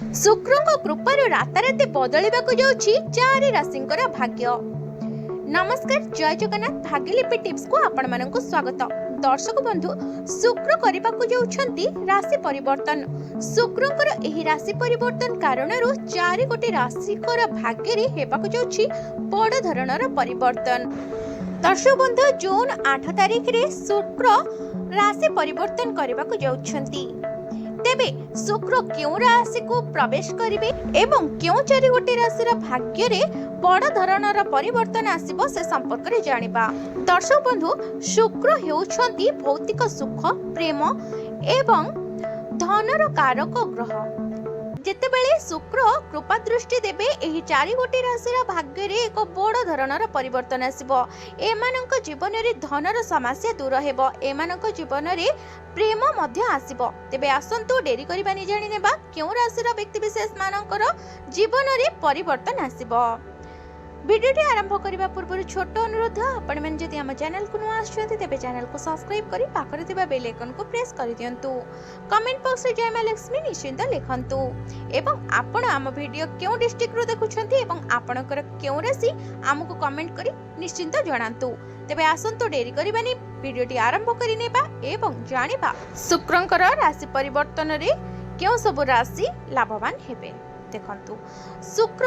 शुक्रଙ୍କ कृपाରୁ राताराति बदलिବାକୁ ଯାଉଛି ଚାରି ରାଶିଙ୍କର ଭାଗ୍ୟ। नमस्कार, जय जगन्नाथ। भाग्यलिपि टिप्स को आपण मानकु स्वागत। दर्शक बंधु, शुक्र करबाकू जाउछंती राशि परिवर्तन। शुक्रंकर एही राशि परिवर्तन कारणरू चारि गोटी राशिकर भाग्य रे हेबाकू जाउछि बड़ धरणर परिवर्तन। दर्शक बंधु, जून 8 तारिख रे शुक्र राशि परिवर्तन करबाकू जाउछंती। तेबे शुक्र क्यों राशि को प्रवेश करिवे एवं क्यों चारि गोटी राशि भाग्य रे बड़ धरणर परिवर्तन आसिबो से संपर्क रे जानिबा। दर्शक बंधु, शुक्र हेउछंती भौतिक सुख, प्रेम एवं धनर कारक ग्रह। जेतेबेले शुक्र कृपा दृष्टि देबे एही चारि गोटी राशि भाग्य रे एक बड़ धरणर परिवर्तन आसिबो। एमानक जीवन रे धनर समस्या दूर हेबो, एमानक जीवन रे प्रेम मध्य आसिबो। तेबे आसंतु डेरी करिबा नि जानि नेबा केउ राशि व्यक्ति विशेष मानकर जीवन रे परिवर्तन आसिबो। वीडियोटी आरंभ करबा पूर्व छोट अनुरोध, आपण मन जदि हम चैनल को नुआ आछथि तेबे चैनल को सब्सक्राइब करी पाखरे थिबा बेल आइकन को प्रेस करि दियंतु। कमेंट बॉक्स रे जय मां लक्ष्मी निश्चिंत लिखंतु एवं आपण हम वीडियो केउ डिस्ट्रिक्ट रो देखुछंती एवं आपणकर केउ राशि हमकु कमेंट करी निश्चिंत जणांतु। तेबे आसंतु डेरी करिबानी वीडियोटी आरंभ करि नेबा एवं जानिबा शुक्रंकर राशि परिवर्तन रे केउ सब राशि लाभवान हेबे। देखंतु, शुक्र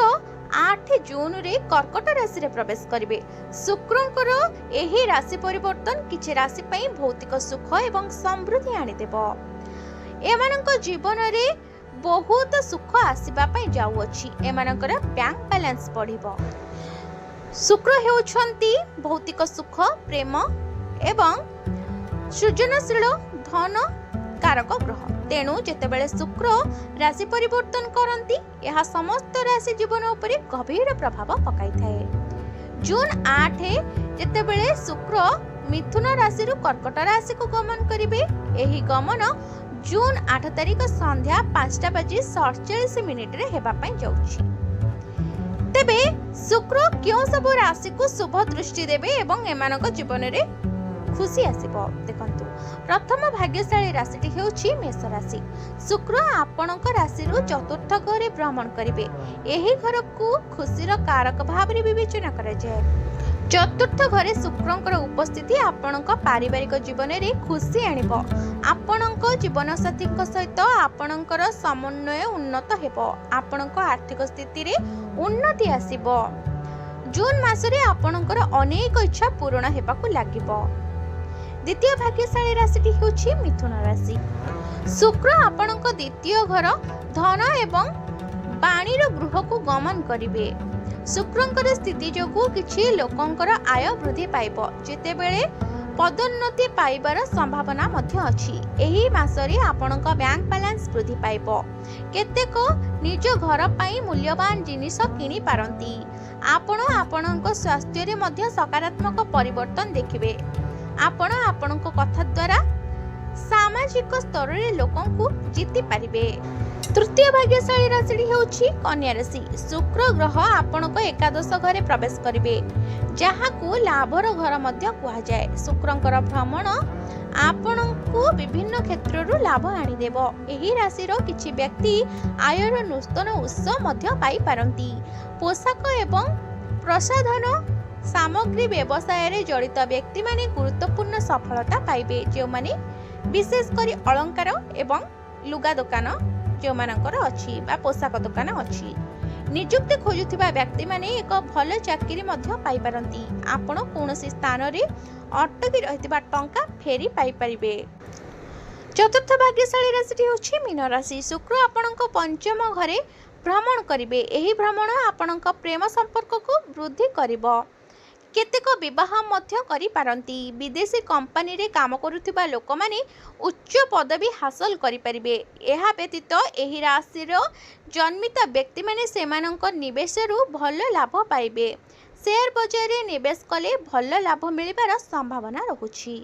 8 जून रे कर्कट राशि रे प्रवेश करिवे। शुक्रंकर एही राशि परिवर्तन किछि राशि पई भौतिक सुख एवं समृद्धि आनि देबो। एमानक जीवन रे बहुत सुख आसीबा पई जाउ अछि। एमानकर बैंक बैलेंस बढ़िबो। शुक्र हेउछंती भौतिक सुख, प्रेम एवं सृजनशील धन कारक ग्रह। तेणु जेतेबेले शुक्र राशि परिवर्तन करंती यह समस्त राशि जीवन उपरे गभीर प्रभाव पकाई थाए। जून 8 जेतेबेले शुक्र मिथुन राशि रु कर्कट राशि को गमन करिवे। एही गमन जून 8 तारिख संध्या 5:47 रे हेबा पई जाउछि। तेबे शुक्र क्यों सब राशि को शुभ दृष्टि देबे एवं एमानक जीवन रे खुशी आसीबो। देखंतु, प्रथम भाग्यशाली राशिटी हेउछि मेष राशि। शुक्र आपणक राशि रु चतुर्थ घरे भ्रमण करिवे। एही घर को खुशीर कारक भाव रे विवेचना करा जाय। चतुर्थ घरे शुक्रंकर उपस्थिति आपणक पारिवारिक जीवन रे खुशी आनिबो। आपणक जीवन साथी सहित आपणकर समन्वय उन्नत हेबो। आपणक आर्थिक स्थिति रे उन्नति आसीबो। जून मासरे आपणकर अनेक इच्छा पूर्ण हेबाकू लागिबो। द्वितीय भाग्यशाली राशिटी हेउछि मिथुन राशि। शुक्र आपणक द्वितीय घर धन एवं वाणीर गृह को गमन करिवे। शुक्रंकर स्थिति जोगु किछि लोकंकर आय वृद्धि पाइबो। जेतेबेले पदोन्नति पाइबार संभावना मध्य अछि। एही मासरे आपणक बैंक बैलेंस वृद्धि पाइबो। केतेक निज घर पई मूल्यवान जिनिस किनि पारंती। आपण आपणक स्वास्थ्य रे मध्य सकारात्मक परिवर्तन देखिबे। आपण आपणक कथा द्वारा सामाजिक स्तर रे लोकन को जीति पारिबे। तृतीय भाग्यशाली राशि हेउछि कन्या राशि। शुक्र ग्रह आपणक एकादश घरे प्रवेश करिवे, जहा को लाभर घर मध्य कुहा जाय। शुक्रंकर भ्रमण आपणको विभिन्न क्षेत्र रु लाभ आनि देबो। एही राशि रो किछि व्यक्ति आयर नूतन उत्स मध्य पाई पारंती। पोशाक एवं प्रसाधन सामग्री व्यवसाय रे जड़ित व्यक्ति माने गुरुत्वपूर्ण सफलता पाइबे। जो माने विशेष करी अलंकार एवं लुगा दुकान जो मानकर अछि बा पोशाक दुकान अछि, नियुक्ति खोजुथिबा व्यक्ति माने एक भल चाकरी मध्य पाई पारंती। आपण कोनोसी स्थान रे अटकी रहितबा टंका फेरी पाई परिबे। चतुर्थ भाग्यशाली राशि होछि मीन राशि। शुक्र आपणक पंचम घरे भ्रमण करिवे। एही भ्रमण आपणक प्रेम संपर्क को वृद्धि करिवो। केतेक विवाह मध्य करि पारंती। विदेशी कंपनी रे काम करुथिबा लोक माने उच्च पदवी हासिल करि परिबे। एहा व्यतीत एही राशि रो जन्मित व्यक्ति माने सेमानक निवेश रु भल लाभ पाइबे। शेयर बाजार रे निवेश कले भल लाभ मिलिबार संभावना रहुछि।